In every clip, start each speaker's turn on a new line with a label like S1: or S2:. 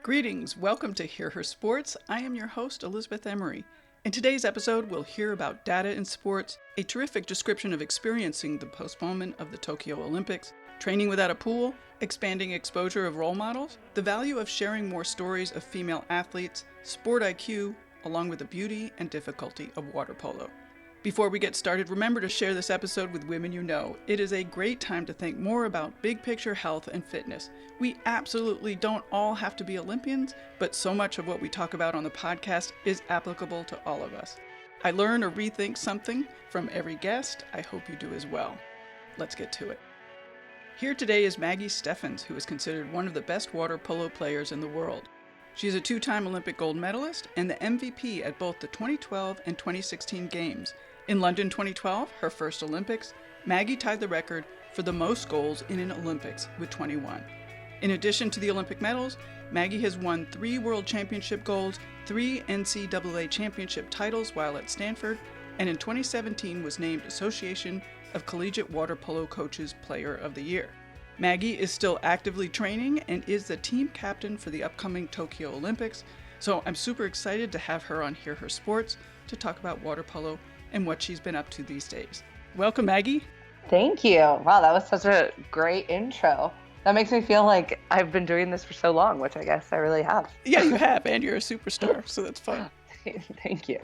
S1: Greetings, welcome to Hear Her Sports. I am your host, Elizabeth Emery. In today's episode, we'll hear about data in sports, a terrific description of experiencing the postponement of the Tokyo Olympics, training without a pool, expanding exposure of role models, the value of sharing more stories of female athletes, sport IQ, along with the beauty and difficulty of water polo. Before we get started, remember to share this episode with women you know. It is a great time to think more about big picture health and fitness. We absolutely don't all have to be Olympians, but so much of what we talk about on the podcast is applicable to all of us. I learn or rethink something from every guest. I hope you do as well. Let's get to it. Here today is Maggie Steffens, who is considered one of the best water polo players in the world. She is a two-time Olympic gold medalist and the MVP at both the 2012 and 2016 Games. In London 2012, her first Olympics, Maggie tied the record for the most goals in an Olympics with 21. In addition to the Olympic medals, Maggie has won 3 World Championship golds, 3 NCAA Championship titles while at Stanford, and in 2017 was named Association of Collegiate Water Polo Coaches Player of the Year. Maggie is still actively training and is the team captain for the upcoming Tokyo Olympics, so I'm super excited to have her on Hear Her Sports to talk about water polo and what she's been up to these days. Welcome, Maggie.
S2: Thank you. Wow, that was such a great intro. That makes me feel like I've been doing this for so long, which I guess I really have.
S1: Yeah, you have, and you're a superstar, so that's fun.
S2: Thank you.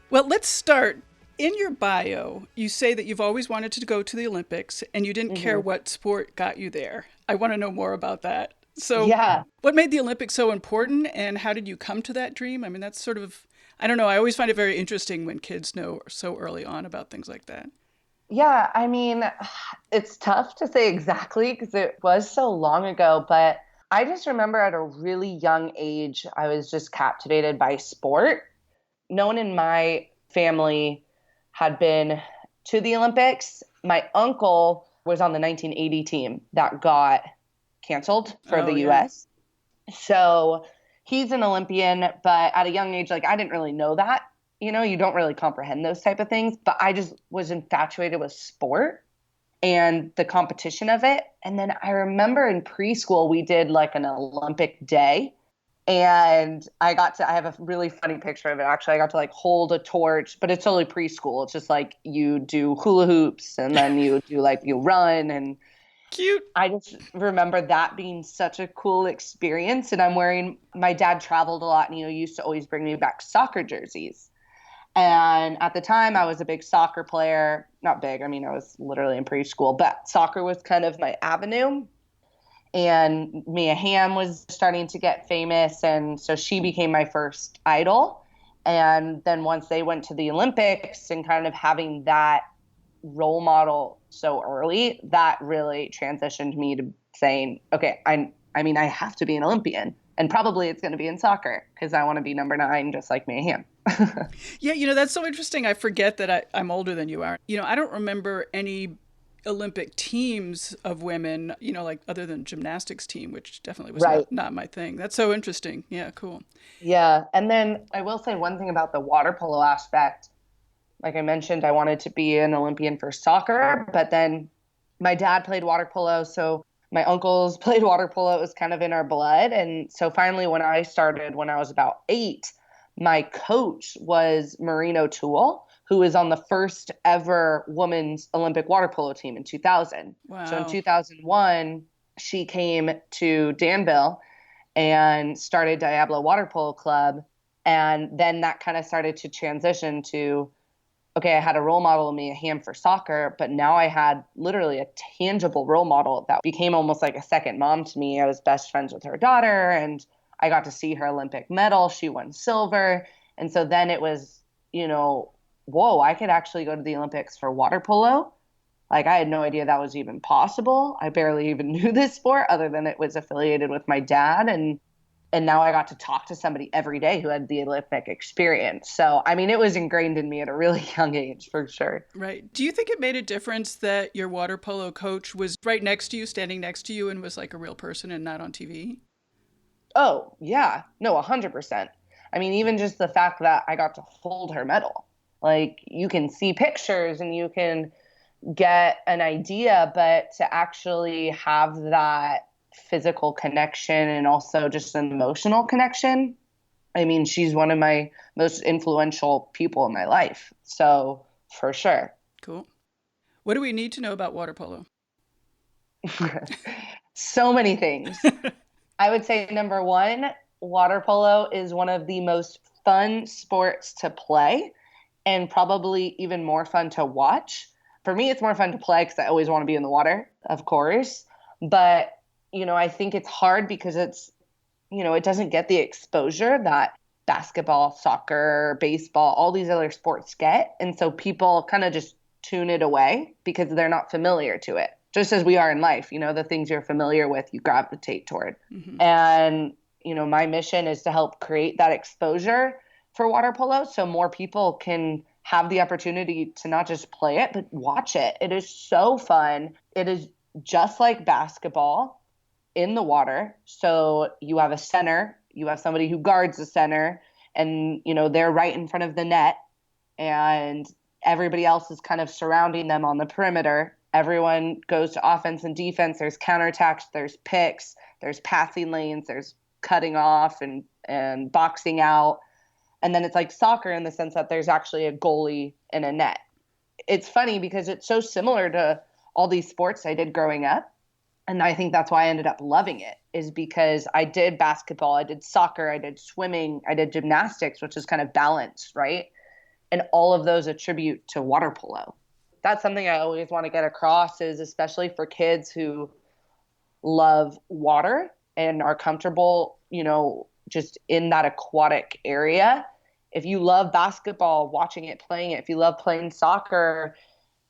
S1: Well, let's start. In your bio, you say that you've always wanted to go to the Olympics and you didn't care what sport got you there. I want to know more about that. So What made the Olympics so important and how did you come to that dream? I mean, that's sort of, I don't know. I always find it very interesting when kids know so early on about things like that.
S2: Yeah, I mean, it's tough to say exactly because it was so long ago, but I just remember at a really young age, I was just captivated by sport. No one in my family had been to the Olympics. My uncle was on the 1980 team that got canceled for the U.S. So he's an Olympian, but at a young age, like I didn't really know that. You know, you don't really comprehend those type of things. But I just was infatuated with sport and the competition of it. And then I remember in preschool, we did like an Olympic day. And I have a really funny picture of it. Actually, I got to like hold a torch, but it's totally preschool. It's just like you do hula hoops and then you do like you run and
S1: cute.
S2: I just remember that being such a cool experience. And my dad traveled a lot and used to always bring me back soccer jerseys. And at the time I was a big soccer player, not big. I mean, I was literally in preschool, but soccer was kind of my avenue. And Mia Hamm was starting to get famous, and so she became my first idol. And then once they went to the Olympics and kind of having that role model so early, that really transitioned me to saying, okay, I have to be an Olympian. And probably it's going to be in soccer because I want to be number 9 just like Mia Hamm.
S1: Yeah, that's so interesting. I forget that I'm older than you are. I don't remember any Olympic teams of women, like other than gymnastics team, which definitely was not my thing. That's so interesting. Yeah, cool.
S2: Yeah. And then I will say one thing about the water polo aspect. Like I mentioned, I wanted to be an Olympian for soccer, but then my dad played water polo. So my uncles played water polo. It was kind of in our blood. And so finally, when I started, when I was about 8, my coach was Maureen O'Toole, who was on the first ever women's Olympic water polo team in 2000.
S1: Wow.
S2: So in 2001, she came to Danville and started Diablo Water Polo Club. And then that kind of started to transition to, okay, I had a role model in Mia Hamm for soccer, but now I had literally a tangible role model that became almost like a second mom to me. I was best friends with her daughter and I got to see her Olympic medal. She won silver. And so then it was, whoa, I could actually go to the Olympics for water polo. Like I had no idea that was even possible. I barely even knew this sport other than it was affiliated with my dad. And now I got to talk to somebody every day who had the Olympic experience. So, I mean, it was ingrained in me at a really young age for sure.
S1: Right. Do you think it made a difference that your water polo coach was right next to you, standing next to you and was like a real person and not on TV?
S2: Oh, yeah. No, 100%. I mean, even just the fact that I got to hold her medal. Like you can see pictures and you can get an idea, but to actually have that physical connection and also just an emotional connection. I mean, she's one of my most influential people in my life. So for sure.
S1: Cool. What do we need to know about water polo?
S2: So many things. I would say number one, water polo is one of the most fun sports to play and probably even more fun to watch. For me, it's more fun to play because I always want to be in the water, of course. But, I think it's hard because it doesn't get the exposure that basketball, soccer, baseball, all these other sports get. And so people kind of just tune it away because they're not familiar to it. Just as we are in life, the things you're familiar with, you gravitate toward. Mm-hmm. And, my mission is to help create that exposure for water polo so more people can have the opportunity to not just play it, but watch it. It is so fun. It is just like basketball in the water. So you have a center, you have somebody who guards the center, and, they're right in front of the net, and everybody else is kind of surrounding them on the perimeter. Everyone goes to offense and defense. There's counterattacks, there's picks, there's passing lanes, there's cutting off and boxing out. And then it's like soccer in the sense that there's actually a goalie and a net. It's funny because it's so similar to all these sports I did growing up. And I think that's why I ended up loving it, is because I did basketball, I did soccer, I did swimming, I did gymnastics, which is kind of balanced, right? And all of those attribute to water polo. That's something I always want to get across, is especially for kids who love water and are comfortable, just in that aquatic area. If you love basketball, watching it, playing it, if you love playing soccer,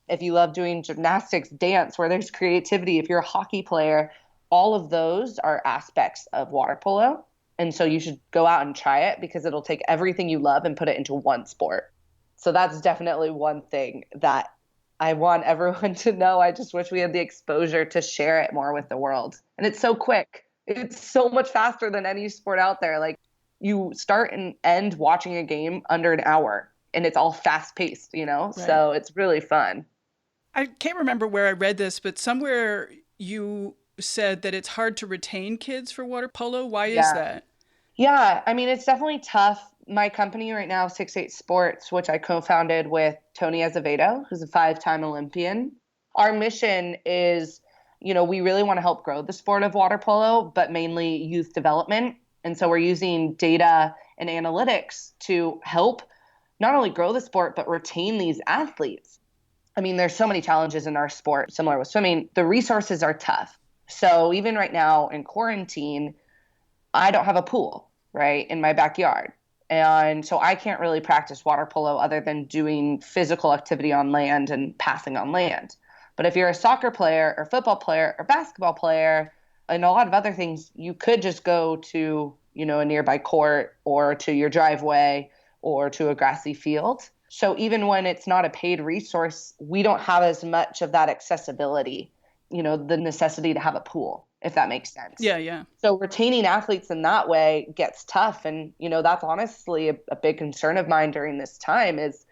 S2: if you love doing gymnastics, dance, where there's creativity, if you're a hockey player, all of those are aspects of water polo. And so you should go out and try it because it'll take everything you love and put it into one sport. So that's definitely one thing that I want everyone to know. I just wish we had the exposure to share it more with the world. And it's so quick. It's so much faster than any sport out there. Like, you start and end watching a game under an hour, and it's all fast paced, Right. So it's really fun.
S1: I can't remember where I read this, but somewhere you said that it's hard to retain kids for water polo. Why is that?
S2: Yeah, I mean, it's definitely tough. My company right now, 6-8 Sports, which I co-founded with Tony Azevedo, who's a 5-time Olympian. Our mission is, we really want to help grow the sport of water polo, but mainly youth development. And so we're using data and analytics to help not only grow the sport, but retain these athletes. I mean, there's so many challenges in our sport, similar with swimming. The resources are tough. So even right now in quarantine, I don't have a pool, right, in my backyard. And so I can't really practice water polo other than doing physical activity on land and passing on land. But if you're a soccer player or football player or basketball player and a lot of other things, you could just go to, a nearby court or to your driveway or to a grassy field. So even when it's not a paid resource, we don't have as much of that accessibility, the necessity to have a pool, if that makes sense.
S1: Yeah.
S2: So retaining athletes in that way gets tough. And, that's honestly a big concern of mine during this time, is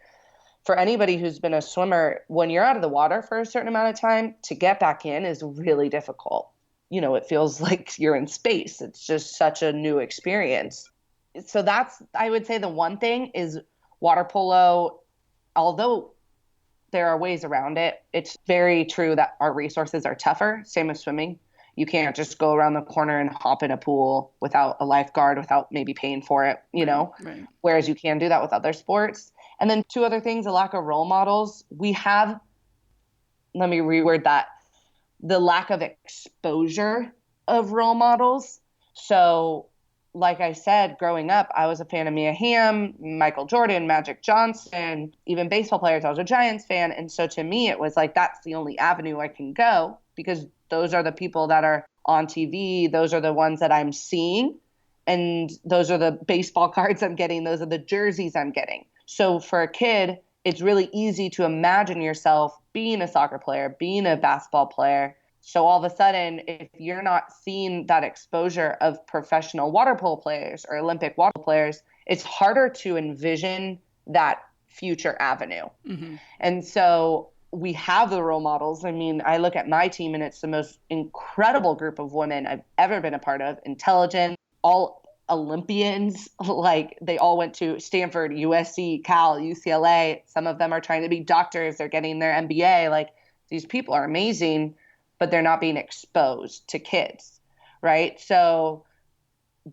S2: for anybody who's been a swimmer, when you're out of the water for a certain amount of time, to get back in is really difficult. It feels like you're in space. It's just such a new experience. So that's, I would say, the one thing is water polo, although there are ways around it, it's very true that our resources are tougher. Same with swimming. You can't just go around the corner and hop in a pool without a lifeguard, without maybe paying for it,
S1: Right.
S2: Whereas you can do that with other sports. And then 2 other things, a lack of role models. Let me reword that. The lack of exposure of role models. So like I said, growing up, I was a fan of Mia Hamm, Michael Jordan, Magic Johnson, even baseball players. I was a Giants fan. And so to me, it was like, that's the only avenue I can go, because those are the people that are on TV. Those are the ones that I'm seeing. And those are the baseball cards I'm getting. Those are the jerseys I'm getting. So for a kid, it's really easy to imagine yourself being a soccer player, being a basketball player. So all of a sudden, if you're not seeing that exposure of professional water polo players or Olympic water polo players, it's harder to envision that future avenue. Mm-hmm. And so we have the role models. I mean, I look at my team and it's the most incredible group of women I've ever been a part of, intelligent, all Olympians. Like they all went to Stanford, USC, Cal, UCLA. Some of them are trying to be doctors. They're getting their MBA. Like these people are amazing, but they're not being exposed to kids, right? So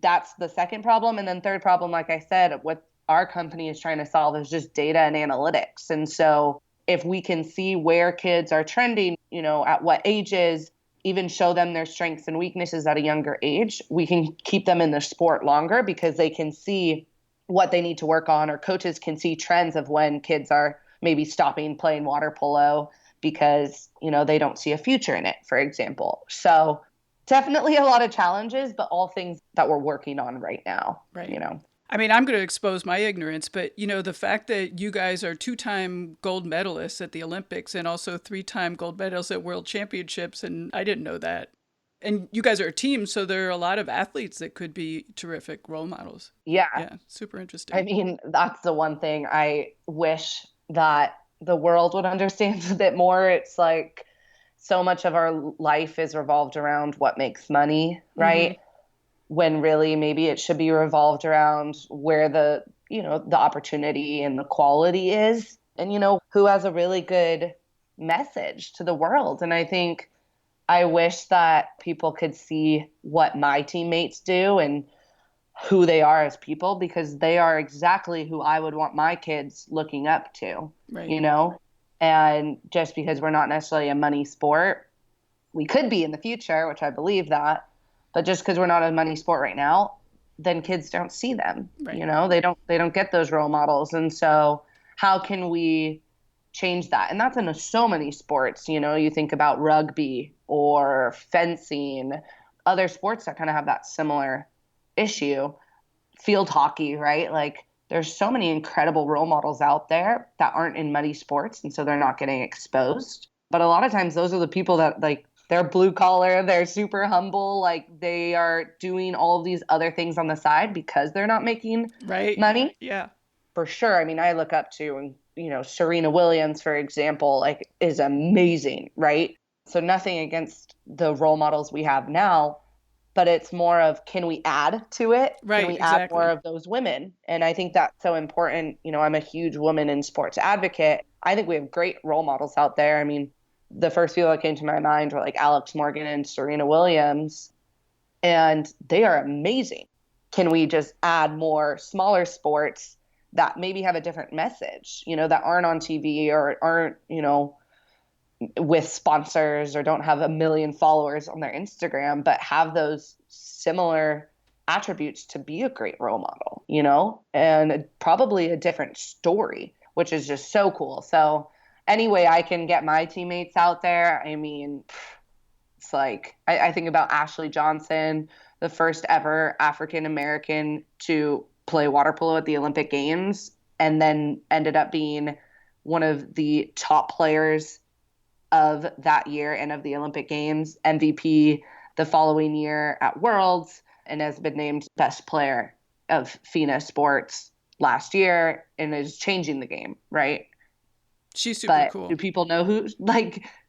S2: that's the second problem. And then third problem, like I said, what our company is trying to solve is just data and analytics. And so if we can see where kids are trending, at what ages, even show them their strengths and weaknesses at a younger age, we can keep them in the sport longer because they can see what they need to work on, or coaches can see trends of when kids are maybe stopping playing water polo because, they don't see a future in it, for example. So definitely a lot of challenges, but all things that we're working on right now,
S1: Right. I mean, I'm going to expose my ignorance, but, the fact that you guys are 2-time gold medalists at the Olympics and also 3-time gold medals at World Championships, and I didn't know that. And you guys are a team, so there are a lot of athletes that could be terrific role models.
S2: Yeah.
S1: Yeah, super interesting.
S2: I mean, that's the one thing I wish that the world would understand a bit more. It's like so much of our life is revolved around what makes money, right? Mm-hmm. When really maybe it should be revolved around where the opportunity and the quality is, and who has a really good message to the world. And I think I wish that people could see what my teammates do and who they are as people, because they are exactly who I would want my kids looking up to,
S1: right.
S2: And just because we're not necessarily a money sport, we could be in the future, which I believe that. But just because we're not a money sport right now, then kids don't see them.
S1: Right.
S2: They don't get those role models. And so how can we change that? And that's in so many sports. You think about rugby or fencing, other sports that kind of have that similar issue. Field hockey, right? Like there's so many incredible role models out there that aren't in money sports, and so they're not getting exposed. But a lot of times those are the people that they're blue collar, they're super humble, like they are doing all of these other things on the side because they're not making money.
S1: Yeah.
S2: For sure. I mean, I look up to, Serena Williams, for example, like is amazing, right? So nothing against the role models we have now, but it's more of, can we add to it?
S1: Right,
S2: can we
S1: exactly.
S2: add more of those women? And I think that's so important. I'm a huge woman in sports advocate. I think we have great role models out there. I mean, the first people that came to my mind were like Alex Morgan and Serena Williams, and they are amazing. Can we just add more smaller sports that maybe have a different message, that aren't on TV or aren't, with sponsors or don't have 1 million followers on their Instagram, but have those similar attributes to be a great role model, and probably a different story, which is just so cool. So any way I can get my teammates out there, I mean, it's like, I think about Ashley Johnson, the first ever African-American to play water polo at the Olympic Games, and then ended up being one of the top players of that year and of the Olympic Games, MVP the following year at Worlds, and has been named best player of FINA sports last year and is changing the game, right?
S1: She's super cool.
S2: Do people know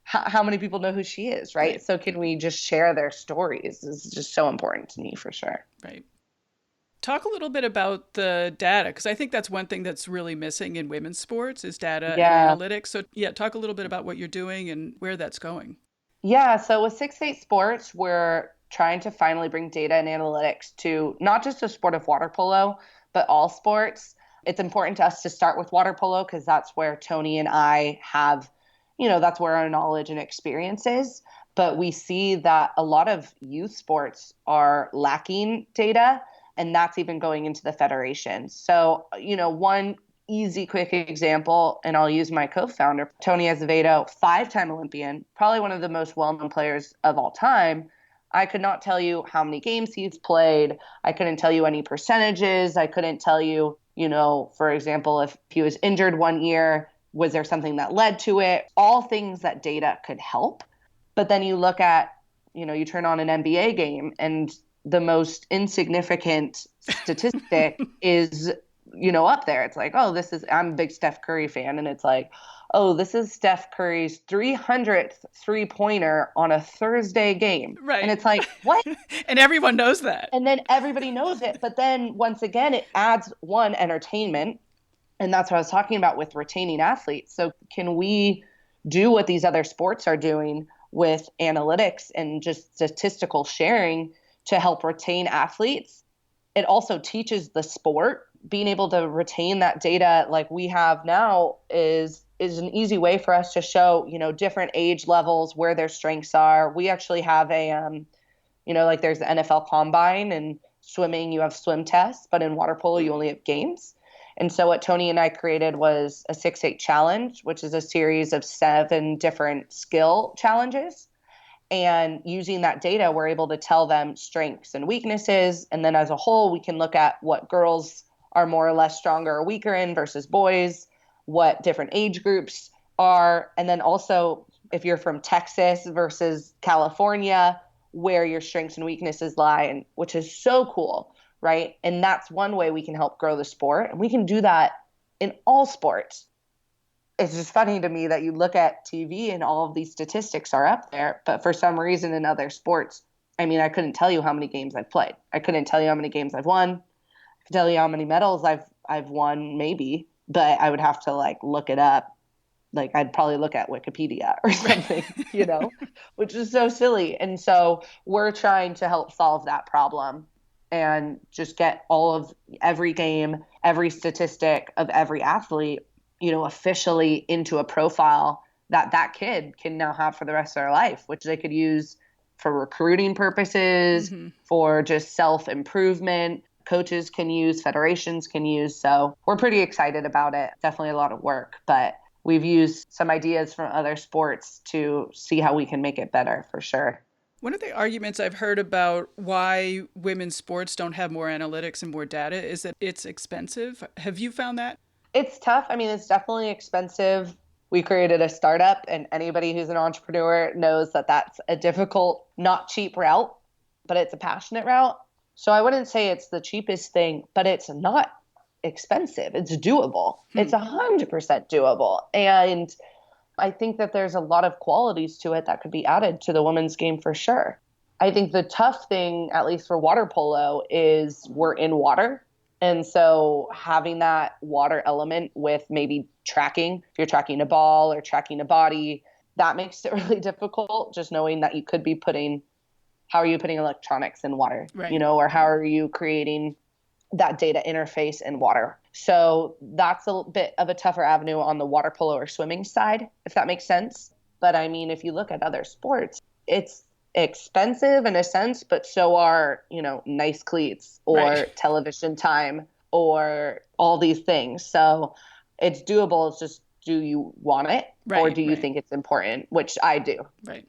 S2: how many people know who she is, right? So can we just share their stories? This is just so important to me, for sure.
S1: Right. Talk a little bit about the data, because I think that's one thing that's really missing in women's sports is data and analytics. So talk a little bit about what you're doing and where that's going.
S2: Yeah, so with 6-8 Sports, we're trying to finally bring data and analytics to not just the sport of water polo, but all sports. It's important to us to start with water polo because that's where Tony and I have, that's where our knowledge and experience is. But we see that a lot of youth sports are lacking data, and that's even going into the federation. So, one easy, quick example, and I'll use my co-founder, Tony Azevedo, 5-time Olympian, probably one of the most well-known players of all time. I could not tell you how many games he's played. I couldn't tell you any percentages. I couldn't tell you, for example, if he was injured one year, was there something that led to it? All things that data could help. But then you look at, you turn on an NBA game and the most insignificant statistic is, up there. It's like, I'm a big Steph Curry fan. And it's like, oh, this is Steph Curry's 300th three-pointer on a Thursday game. And
S1: Right.
S2: it's like, what?
S1: And everyone knows that.
S2: And then everybody knows it. But then once again, it adds one entertainment. And that's what I was talking about with retaining athletes. So can we do what these other sports are doing with analytics and just statistical sharing to help retain athletes? It also teaches the sport. Being able to retain that data like we have now is an easy way for us to show, different age levels, where their strengths are. We actually have like there's the NFL Combine, and swimming, you have swim tests, but in water polo, you only have games. And so what Tony and I created was a 6-8 challenge, which is a series of 7 different skill challenges. And using that data, we're able to tell them strengths and weaknesses. And then as a whole, we can look at what girls are more or less stronger or weaker in versus boys, what different age groups are. And then also, if you're from Texas versus California, where your strengths and weaknesses lie, and which is so cool, right? And that's one way we can help grow the sport. And we can do that in all sports. It's just funny to me that you look at TV and all of these statistics are up there, but for some reason in other sports, I mean, I couldn't tell you how many games I've played. I couldn't tell you how many games I've won. I could tell you how many medals I've won, maybe, but I would have to look it up. Like I'd probably look at Wikipedia or something, which is so silly. And so we're trying to help solve that problem and just get all of every game, every statistic of every athlete, officially into a profile that kid can now have for the rest of their life, which they could use for recruiting purposes, for just self-improvement. Coaches can use, federations can use. So we're pretty excited about it. Definitely a lot of work, but we've used some ideas from other sports to see how we can make it better for sure.
S1: One of the arguments I've heard about why women's sports don't have more analytics and more data is that it's expensive. Have you found that?
S2: It's tough. I mean, it's definitely expensive. We created a startup, and anybody who's an entrepreneur knows that that's a difficult, not cheap route, but it's a passionate route. So I wouldn't say it's the cheapest thing, but it's not expensive. It's doable. It's 100% doable. And I think that there's a lot of qualities to it that could be added to the women's game for sure. I think the tough thing, at least for water polo, is we're in water. And so having that water element with maybe tracking, if you're tracking a ball or tracking a body, that makes it really difficult. Just knowing that you could be how are you putting electronics in water,
S1: right.
S2: Or how are you creating that data interface in water? So that's a bit of a tougher avenue on the water polo or swimming side, if that makes sense. But I mean, if you look at other sports, it's expensive in a sense, but so are, nice cleats or
S1: right.
S2: television time or all these things. So it's doable. It's just, do you want it?
S1: Right,
S2: or do you think it's important? Which I do.
S1: Right.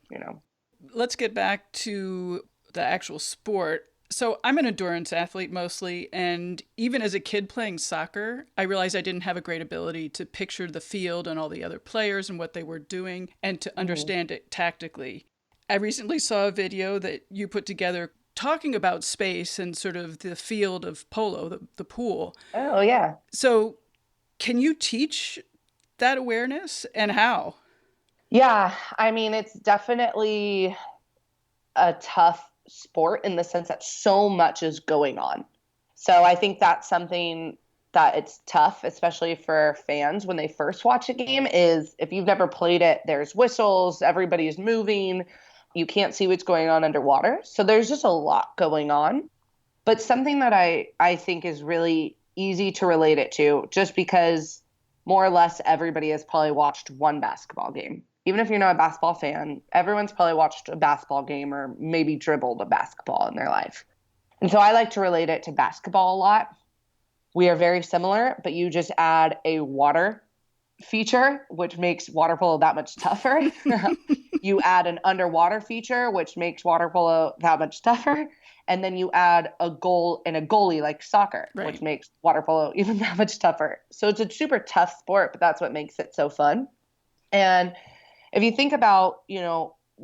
S1: Let's get back to the actual sport. So I'm an endurance athlete mostly, and even as a kid playing soccer, I realized I didn't have a great ability to picture the field and all the other players and what they were doing and to understand it tactically. I recently saw a video that you put together talking about space and sort of the field of polo, the pool.
S2: Oh, yeah.
S1: So can you teach that awareness, and how?
S2: Yeah, I mean, it's definitely a tough sport in the sense that so much is going on. So I think that's something that it's tough, especially for fans when they first watch a game, is if you've never played it, there's whistles, everybody's moving, you can't see what's going on underwater. So there's just a lot going on. But something that I think is really easy to relate it to, just because more or less everybody has probably watched one basketball game. Even if you're not a basketball fan, everyone's probably watched a basketball game or maybe dribbled a basketball in their life. And so I like to relate it to basketball a lot. We are very similar, but you just add a water feature, which makes water polo that much tougher. You add an underwater feature, which makes water polo that much tougher. And then you add a goal and a goalie like soccer,
S1: right.
S2: which makes water polo even that much tougher. So it's a super tough sport, but that's what makes it so fun. And if you think about,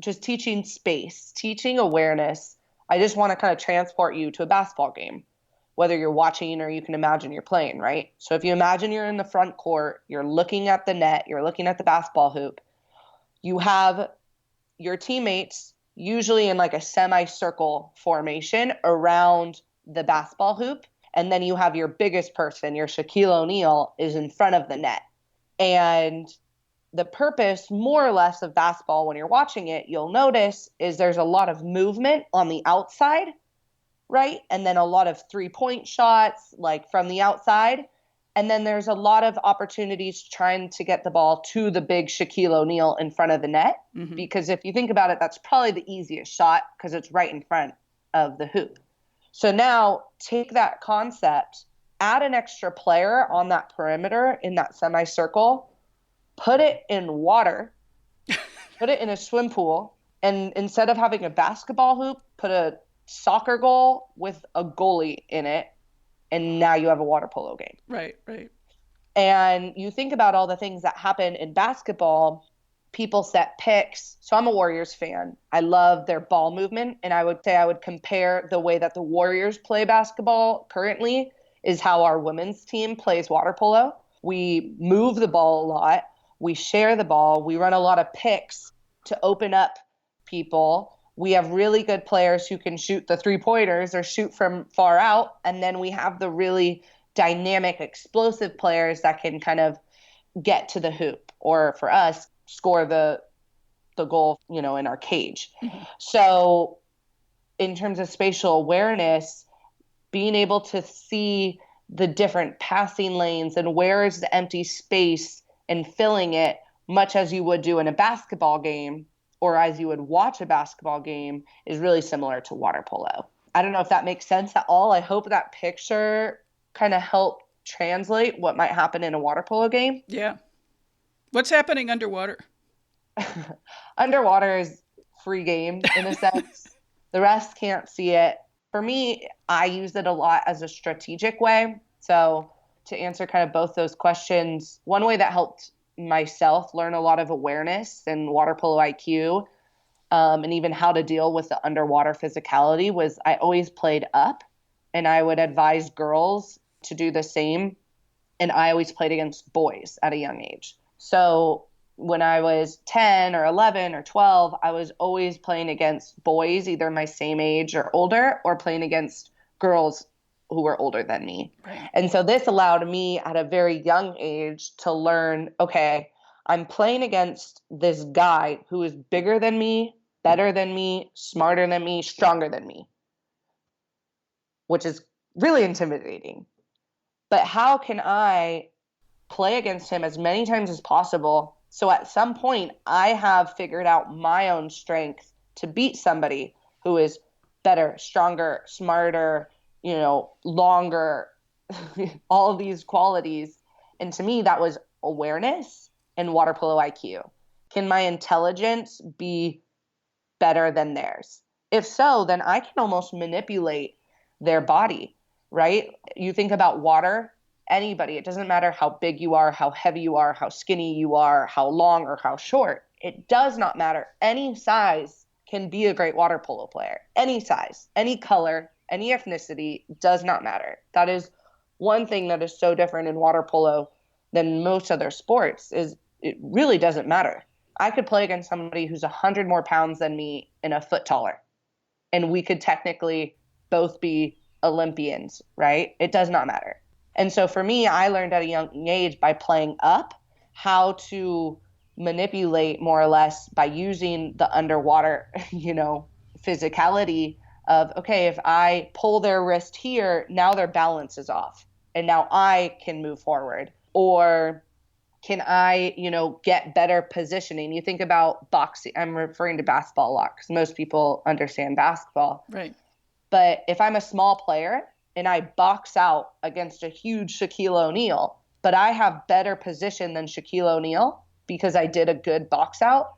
S2: just teaching space, teaching awareness, I just want to kind of transport you to a basketball game. whether you're watching or you can imagine you're playing, right? So if you imagine you're in the front court, you're looking at the net, you're looking at the basketball hoop, you have your teammates usually in like a semicircle formation around the basketball hoop. And then you have your biggest person, your Shaquille O'Neal, is in front of the net. And the purpose, more or less, of basketball when you're watching it, you'll notice, is there's a lot of movement on the outside, right? And then a lot of three-point shots, like from the outside. And then there's a lot of opportunities trying to get the ball to the big Shaquille O'Neal in front of the net. Mm-hmm. Because if you think about it, that's probably the easiest shot because it's right in front of the hoop. So now take that concept, add an extra player on that perimeter in that semicircle, put it in water, put it in a swim pool, and instead of having a basketball hoop, put a soccer goal with a goalie in it. And now you have a water polo game.
S1: Right, right.
S2: And you think about all the things that happen in basketball, people set picks. So I'm a Warriors fan. I love their ball movement. And I would say I would compare the way that the Warriors play basketball currently is how our women's team plays water polo. We move the ball a lot. We share the ball. We run a lot of picks to open up people. We have really good players who can shoot the three-pointers or shoot from far out. And then we have the really dynamic, explosive players that can kind of get to the hoop or, for us, score the goal, in our cage. Mm-hmm. So in terms of spatial awareness, being able to see the different passing lanes and where is the empty space and filling it, much as you would do in a basketball game, or as you would watch a basketball game, is really similar to water polo. I don't know if that makes sense at all. I hope that picture kind of helped translate what might happen in a water polo game.
S1: Yeah. What's happening underwater?
S2: Underwater is free game in a sense. The rest can't see it. For me, I use it a lot as a strategic way. So to answer kind of both those questions, one way that helped myself learn a lot of awareness and water polo IQ, and even how to deal with the underwater physicality was I always played up, and I would advise girls to do the same. And I always played against boys at a young age. So when I was 10 or 11 or 12, I was always playing against boys, either my same age or older, or playing against girls who were older than me. Right. And so this allowed me at a very young age to learn, okay, I'm playing against this guy who is bigger than me, better than me, smarter than me, stronger than me, which is really intimidating. But how can I play against him as many times as possible so at some point I have figured out my own strength to beat somebody who is better, stronger, smarter, longer, all of these qualities. And to me, that was awareness and water polo IQ. Can my intelligence be better than theirs? If so, then I can almost manipulate their body, right? You think about water, anybody, it doesn't matter how big you are, how heavy you are, how skinny you are, how long or how short. It does not matter. Any size can be a great water polo player. Any size, any color, any ethnicity, does not matter. That is one thing that is so different in water polo than most other sports, is it really doesn't matter. I could play against somebody who's 100 more pounds than me and a foot taller, and we could technically both be Olympians, right? It does not matter. And so for me, I learned at a young age by playing up how to manipulate more or less by using the underwater, physicality of, okay, if I pull their wrist here, now their balance is off and now I can move forward. Or can I, get better positioning? You think about boxing. I'm referring to basketball a lot because most people understand basketball.
S1: Right.
S2: But if I'm a small player and I box out against a huge Shaquille O'Neal, but I have better position than Shaquille O'Neal because I did a good box out,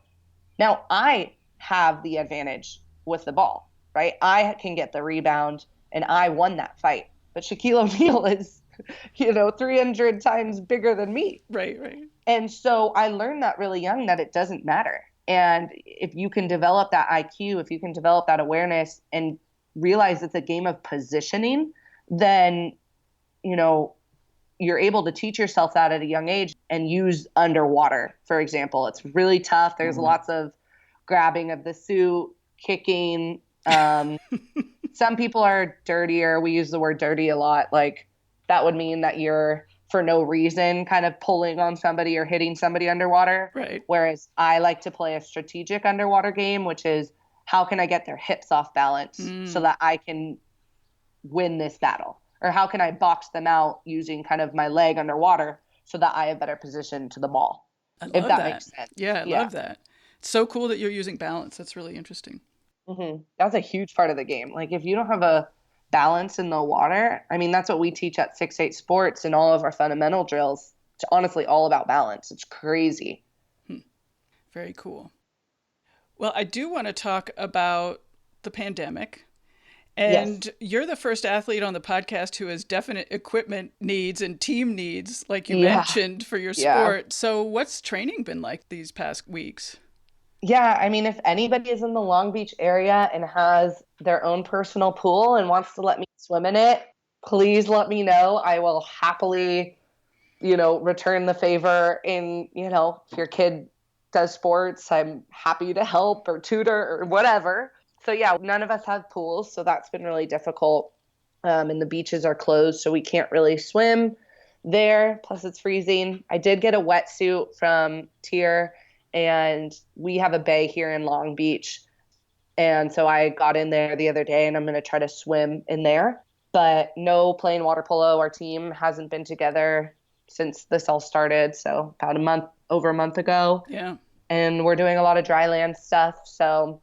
S2: now I have the advantage with the ball, right? I can get the rebound and I won that fight. But Shaquille O'Neal is, 300 times bigger than me.
S1: Right, right.
S2: And so I learned that really young, that it doesn't matter. And if you can develop that IQ, if you can develop that awareness and realize it's a game of positioning then, you know, you're able to teach yourself that at a young age and use underwater, for example. It's really tough. There's lots of grabbing of the suit, kicking. Some people are dirtier. We use the word dirty a lot. Like that would mean that you're for no reason kind of pulling on somebody or hitting somebody underwater.
S1: Right.
S2: Whereas I like to play a strategic underwater game, which is how can I get their hips off balance so that I can win this battle? Or how can I box them out using kind of my leg underwater so that I have better position to the ball?
S1: I love
S2: If that
S1: that.
S2: makes sense.
S1: Yeah, I love that. It's so cool that you're using balance. That's really interesting.
S2: That's a huge part of the game. Like if you don't have a balance in the water, I mean, that's what we teach at 6-8 Sports and all of our fundamental drills. It's honestly all about balance. It's crazy.
S1: Very cool. Well, I do want to talk about the pandemic. And you're the first athlete on the podcast who has definite equipment needs and team needs, like you mentioned, for your sport. So what's training been like these past weeks?
S2: Yeah, I mean, if anybody is in the Long Beach area and has their own personal pool and wants to let me swim in it, please let me know. I will happily, return the favor. In, if your kid does sports, I'm happy to help or tutor or whatever. So yeah, none of us have pools, so that's been really difficult. And the beaches are closed, so we can't really swim there. Plus it's freezing. I did get a wetsuit from Tier, and we have a bay here in Long Beach. And so I got in there the other day, and I'm going to try to swim in there. But no playing water polo. Our team hasn't been together since this all started, so about over a month ago.
S1: Yeah.
S2: And we're doing a lot of dry land stuff, so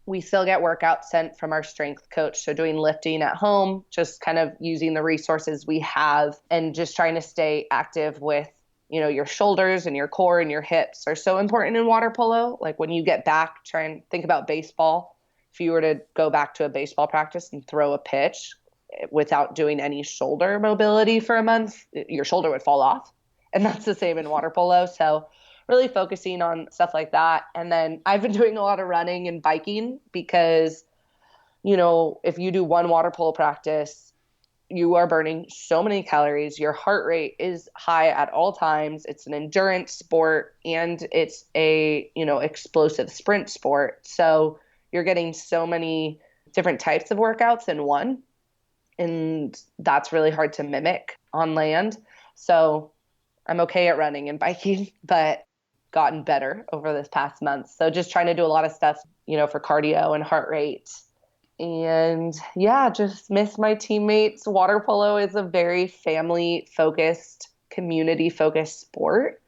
S2: we still get workouts sent from our strength coach. So doing lifting at home, just kind of using the resources we have and just trying to stay active with, your shoulders and your core and your hips are so important in water polo. Like when you get back, try and think about baseball. If you were to go back to a baseball practice and throw a pitch without doing any shoulder mobility for a month, your shoulder would fall off. And that's the same in water polo. So really focusing on stuff like that. And then I've been doing a lot of running and biking because, if you do one water polo practice, you are burning so many calories. Your heart rate is high at all times. It's an endurance sport and it's a, explosive sprint sport. So you're getting so many different types of workouts in one. And that's really hard to mimic on land. So I'm okay at running and biking, but gotten better over this past month. So just trying to do a lot of stuff, for cardio and heart rate. And yeah, just miss my teammates. Water polo is a very family focused, community focused sport.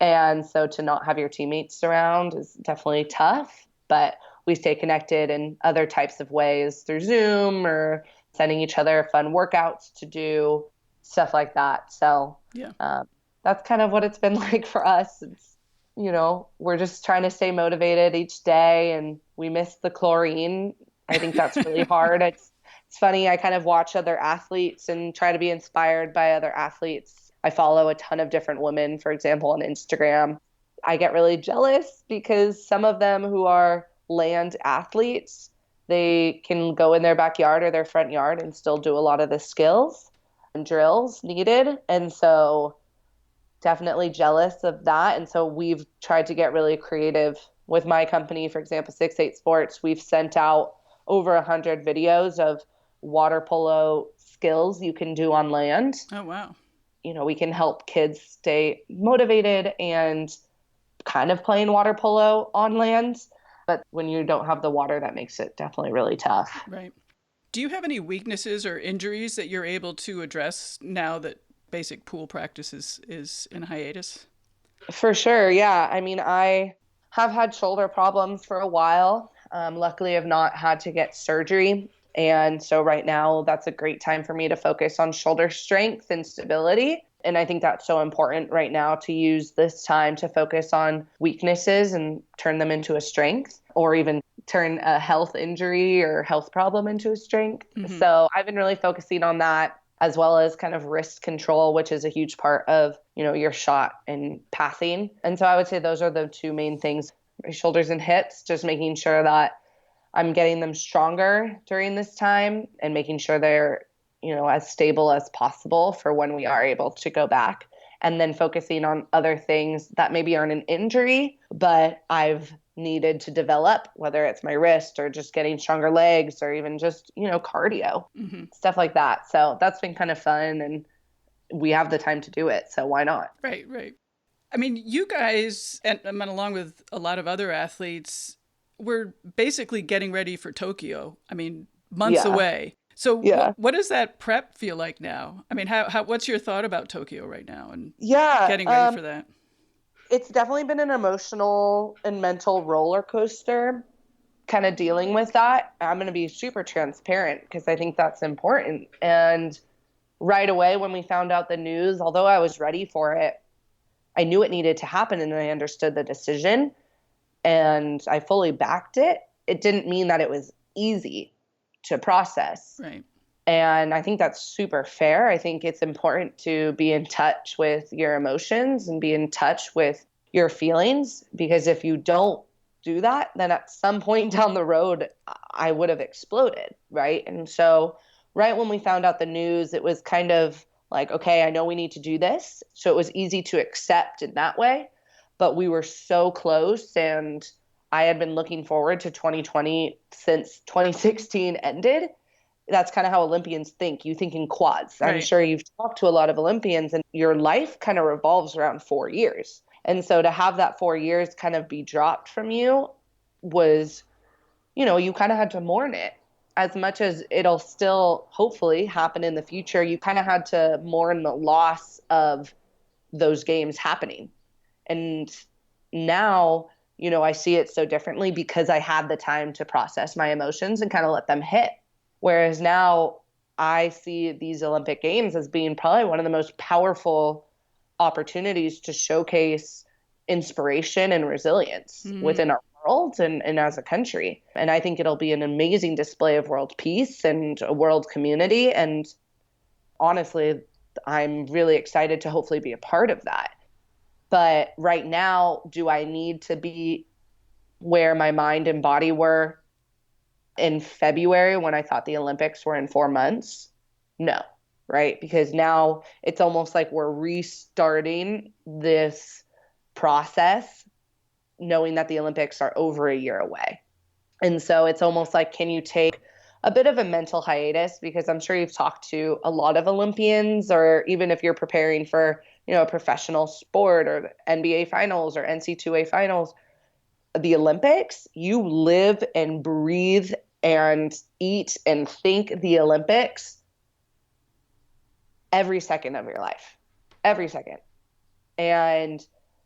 S2: And so to not have your teammates around is definitely tough, but we stay connected in other types of ways through Zoom or sending each other fun workouts to do, stuff like that. So that's kind of what it's been like for us. It's, we're just trying to stay motivated each day, and we miss the chlorine. I think that's really hard. It's funny. I kind of watch other athletes and try to be inspired by other athletes. I follow a ton of different women, for example, on Instagram. I get really jealous because some of them who are land athletes, they can go in their backyard or their front yard and still do a lot of the skills and drills needed. And so definitely jealous of that. And so we've tried to get really creative with my company. For example, 6-8 Sports, we've sent out over 100 videos of water polo skills you can do on land.
S1: Oh, wow.
S2: We can help kids stay motivated and kind of playing water polo on land. But when you don't have the water, that makes it definitely really tough.
S1: Right. Do you have any weaknesses or injuries that you're able to address now that basic pool practice is in hiatus?
S2: For sure. Yeah. I mean, I have had shoulder problems for a while. Luckily, I've not had to get surgery. And so right now, that's a great time for me to focus on shoulder strength and stability. And I think that's so important right now to use this time to focus on weaknesses and turn them into a strength, or even turn a health injury or health problem into a strength. Mm-hmm. So I've been really focusing on that, as well as kind of wrist control, which is a huge part of, your shot and passing. And so I would say those are the two main things: shoulders and hips, just making sure that I'm getting them stronger during this time and making sure they're as stable as possible for when we are able to go back. And then focusing on other things that maybe aren't an injury, but I've needed to develop, whether it's my wrist or just getting stronger legs or even just, cardio, stuff like that. So that's been kind of fun, and we have the time to do it. So why not?
S1: Right, right. I mean, you guys, and along with a lot of other athletes, we're basically getting ready for Tokyo. I mean, months
S2: Yeah.
S1: away. So
S2: Yeah.
S1: what does that prep feel like now? I mean, what's your thought about Tokyo right now and
S2: Yeah.
S1: getting ready for that?
S2: It's definitely been an emotional and mental roller coaster kind of dealing with that. I'm going to be super transparent because I think that's important. And right away when we found out the news, although I was ready for it, I knew it needed to happen and I understood the decision and I fully backed it. It didn't mean that it was easy to process.
S1: Right.
S2: And I think that's super fair. I think it's important to be in touch with your emotions and be in touch with your feelings, because if you don't do that, then at some point down the road, I would have exploded, right? And so right when we found out the news, it was kind of like, okay, I know we need to do this. So it was easy to accept in that way, but we were so close, and I had been looking forward to 2020 since 2016 ended. That's kind of how Olympians think. You think in quads.
S1: Right.
S2: I'm sure you've talked to a lot of Olympians, and your life kind of revolves around 4 years. And so to have that 4 years kind of be dropped from you was, you kind of had to mourn it. As much as it'll still hopefully happen in the future, you kind of had to mourn the loss of those games happening. And now, I see it so differently because I had the time to process my emotions and kind of let them hit. Whereas now I see these Olympic Games as being probably one of the most powerful opportunities to showcase inspiration and resilience within our world and as a country. And I think it'll be an amazing display of world peace and a world community. And honestly, I'm really excited to hopefully be a part of that. But right now, do I need to be where my mind and body were in February when I thought the Olympics were in 4 months? No, right? Because now it's almost like we're restarting this process knowing that the Olympics are over a year away. And so it's almost like, can you take a bit of a mental hiatus? Because I'm sure you've talked to a lot of Olympians, or even if you're preparing for, a professional sport or the NBA finals or NCAA finals, the Olympics, you live and breathe and eat and think the Olympics every second of your life, every second. And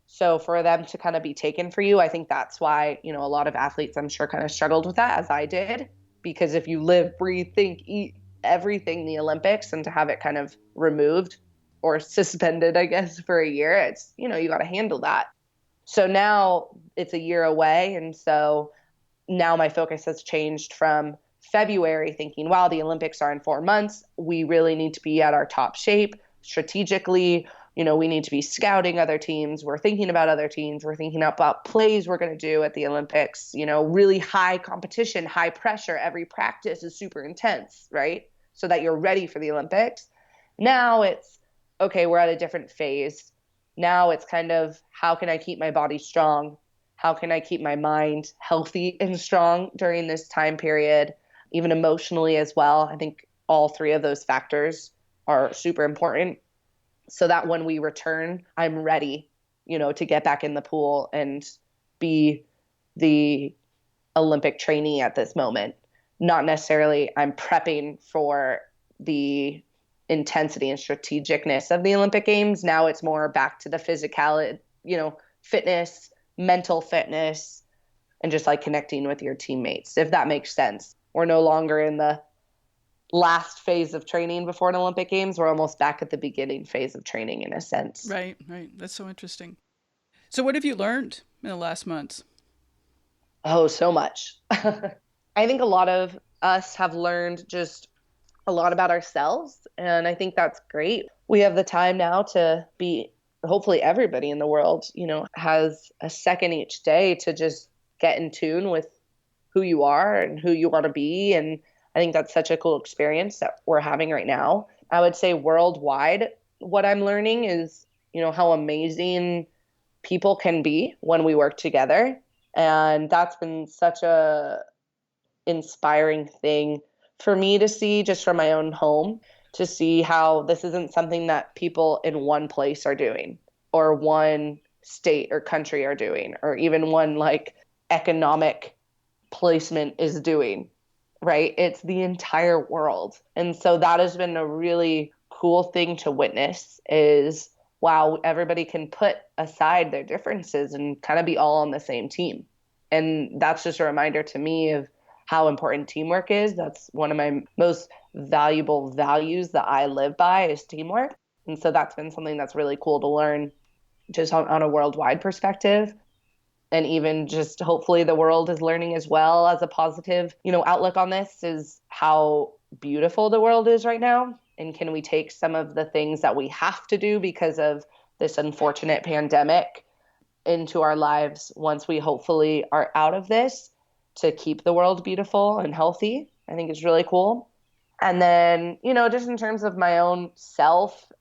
S2: so for them to kind of be taken for you, I think that's why, a lot of athletes, I'm sure, kind of struggled with that, as I did, because if you live, breathe, think, eat everything the Olympics, and to have it kind of removed or suspended, I guess, for a year, it's, you got to handle that. So now it's a year away. And so now my focus has changed from February thinking, wow, the Olympics are in 4 months. We really need to be at our top shape strategically. We need to be scouting other teams. We're thinking about other teams. We're thinking about plays we're going to do at the Olympics, really high competition, high pressure. Every practice is super intense, right? So that you're ready for the Olympics. Now it's, okay, we're at a different phase. Now it's kind of, how can I keep my body strong? How can I keep my mind healthy and strong during this time period, even emotionally as well? I think all three of those factors are super important, so that when we return, I'm ready, to get back in the pool and be the Olympic trainee at this moment. Not necessarily I'm prepping for the intensity and strategicness of the Olympic Games. Now it's more back to the physicality, fitness, mental fitness, and just like connecting with your teammates, if that makes sense. We're no longer in the last phase of training before an Olympic Games. We're almost back at the beginning phase of training in a sense.
S1: Right, right. That's so interesting. So what have you learned in the last months?
S2: Oh, so much. I think a lot of us have learned just a lot about ourselves, and I think that's great. We have the time now to be, hopefully everybody in the world, has a second each day to just get in tune with who you are and who you want to be. And I think that's such a cool experience that we're having right now. I would say worldwide, what I'm learning is, how amazing people can be when we work together. And that's been such a inspiring thing for me to see just from my own home, to see how this isn't something that people in one place are doing, or one state or country are doing, or even one like economic placement is doing, right? It's the entire world. And so that has been a really cool thing to witness is, wow, everybody can put aside their differences and kind of be all on the same team. And that's just a reminder to me of how important teamwork is. That's one of my most valuable values that I live by is teamwork. And so that's been something that's really cool to learn just on a worldwide perspective. And even just hopefully the world is learning as well as a positive, outlook on this is how beautiful the world is right now. And can we take some of the things that we have to do because of this unfortunate pandemic into our lives once we hopefully are out of this to keep the world beautiful and healthy? I think it's really cool. And then, just in terms of my own self,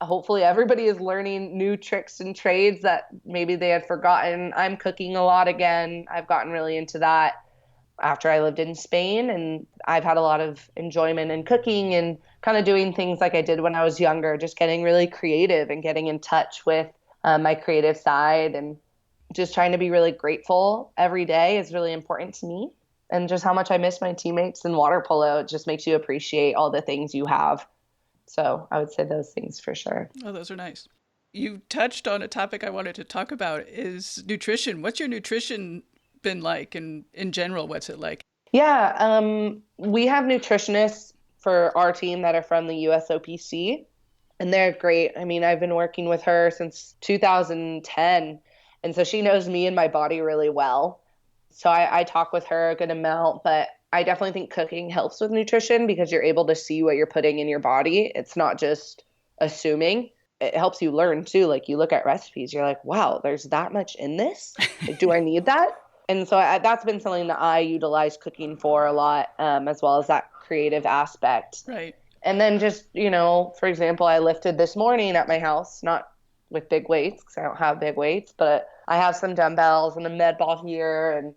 S2: hopefully everybody is learning new tricks and trades that maybe they had forgotten. I'm cooking a lot again. I've gotten really into that after I lived in Spain, and I've had a lot of enjoyment in cooking and kind of doing things like I did when I was younger, just getting really creative and getting in touch with my creative side, and just trying to be really grateful every day is really important to me. And just how much I miss my teammates in water polo, it just makes you appreciate all the things you have. So I would say those things for sure.
S1: Oh, those are nice. You touched on a topic I wanted to talk about is nutrition. What's your nutrition been like, and in general, what's it like?
S2: Yeah, we have nutritionists for our team that are from the USOPC, and they're great. I mean, I've been working with her since 2010, and so she knows me and my body really well. So I talk with her a good amount, but I definitely think cooking helps with nutrition because you're able to see what you're putting in your body. It's not just assuming. It helps you learn too. Like you look at recipes, you're like, wow, there's that much in this. Like, do I need that? And so that's been something that I utilize cooking for a lot, as well as that creative aspect.
S1: Right.
S2: And then just, for example, I lifted this morning at my house, not with big weights because I don't have big weights, but I have some dumbbells and a med ball here, and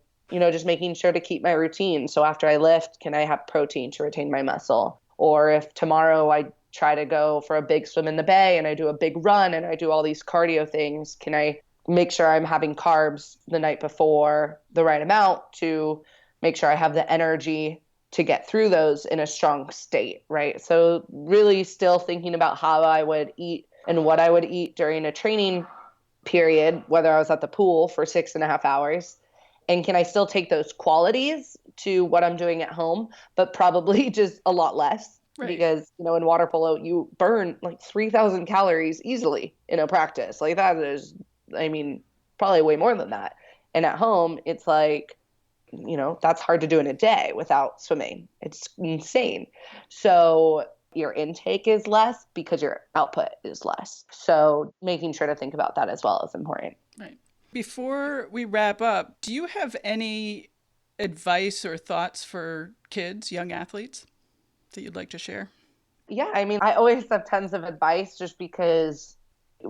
S2: just making sure to keep my routine. So after I lift, can I have protein to retain my muscle? Or if tomorrow I try to go for a big swim in the bay and I do a big run and I do all these cardio things, can I make sure I'm having carbs the night before, the right amount, to make sure I have the energy to get through those in a strong state, right? So really still thinking about how I would eat and what I would eat during a training period, whether I was at the pool for 6.5 hours. And can I still take those qualities to what I'm doing at home, but probably just a lot less? Right. Because, in water polo, you burn like 3,000 calories easily in a practice. Like that is, probably way more than that. And at home, it's like, that's hard to do in a day without swimming. It's insane. So your intake is less because your output is less. So making sure to think about that as well is important.
S1: Right. Before we wrap up, do you have any advice or thoughts for kids, young athletes that you'd like to share?
S2: Yeah, I always have tons of advice just because,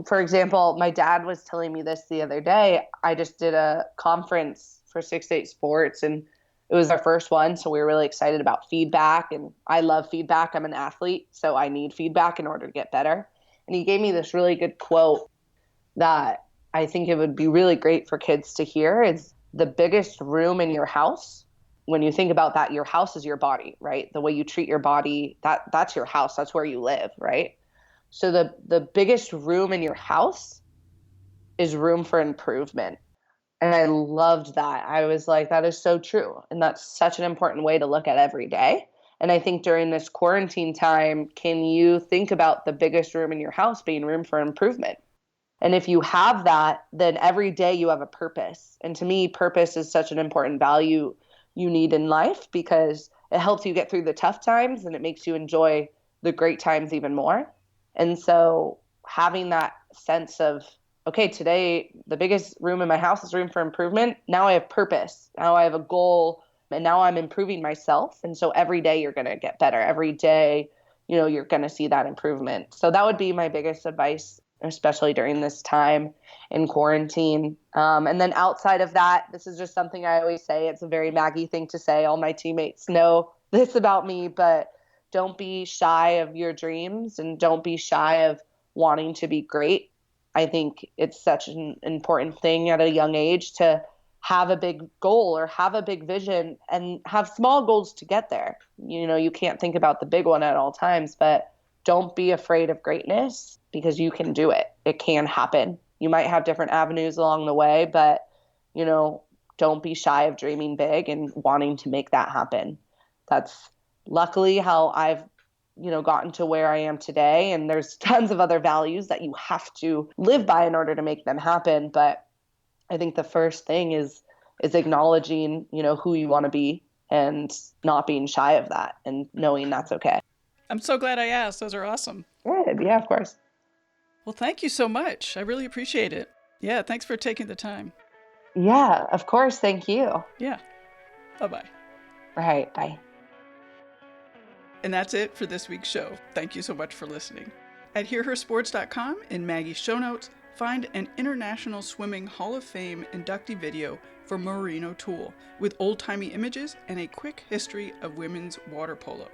S2: for example, my dad was telling me this the other day. I just did a conference for 6-8 Sports, and it was our first one, so we were really excited about feedback, and I love feedback. I'm an athlete, so I need feedback in order to get better. And he gave me this really good quote that I think it would be really great for kids to hear. Is the biggest room in your house. When you think about that, your house is your body, right? The way you treat your body, that's your house. That's where you live, right? So the biggest room in your house is room for improvement. And I loved that. I was like, that is so true. And that's such an important way to look at every day. And I think during this quarantine time, can you think about the biggest room in your house being room for improvement? And if you have that, then every day you have a purpose. And to me, purpose is such an important value you need in life because it helps you get through the tough times and it makes you enjoy the great times even more. And so having that sense of, okay, today the biggest room in my house is room for improvement. Now I have purpose. Now I have a goal And now I'm improving myself. And so every day you're going to get better. Every day, you're going to see that improvement. So that would be my biggest advice, especially during this time in quarantine. And then outside of that, this is just something I always say. It's a very Maggie thing to say. All my teammates know this about me, but don't be shy of your dreams and don't be shy of wanting to be great. I think it's such an important thing at a young age to have a big goal or have a big vision and have small goals to get there. You can't think about the big one at all times, but don't be afraid of greatness because you can do it. It can happen. You might have different avenues along the way, but, don't be shy of dreaming big and wanting to make that happen. That's luckily how I've, gotten to where I am today. And there's tons of other values that you have to live by in order to make them happen. But I think the first thing is acknowledging, who you want to be and not being shy of that and knowing that's okay.
S1: I'm so glad I asked. Those are awesome.
S2: Good. Yeah, of course.
S1: Well, thank you so much. I really appreciate it. Yeah, thanks for taking the time.
S2: Yeah, of course. Thank you.
S1: Yeah. Bye-bye.
S2: Right. Bye.
S1: And that's it for this week's show. Thank you so much for listening. At hearhersports.com, in Maggie's show notes, find an International Swimming Hall of Fame inductee video for Maureen O'Toole with old-timey images and a quick history of women's water polo.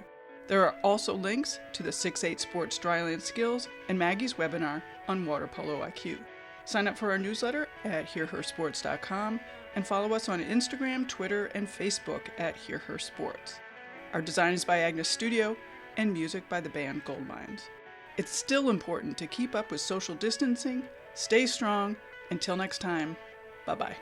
S1: There are also links to the 6'8 Sports Dryland Skills and Maggie's webinar on water polo IQ. Sign up for our newsletter at hearhersports.com and follow us on Instagram, Twitter, and Facebook at hearhersports. Our design is by Agnes Studio and music by the band Goldmines. It's still important to keep up with social distancing, stay strong. Until next time, bye-bye.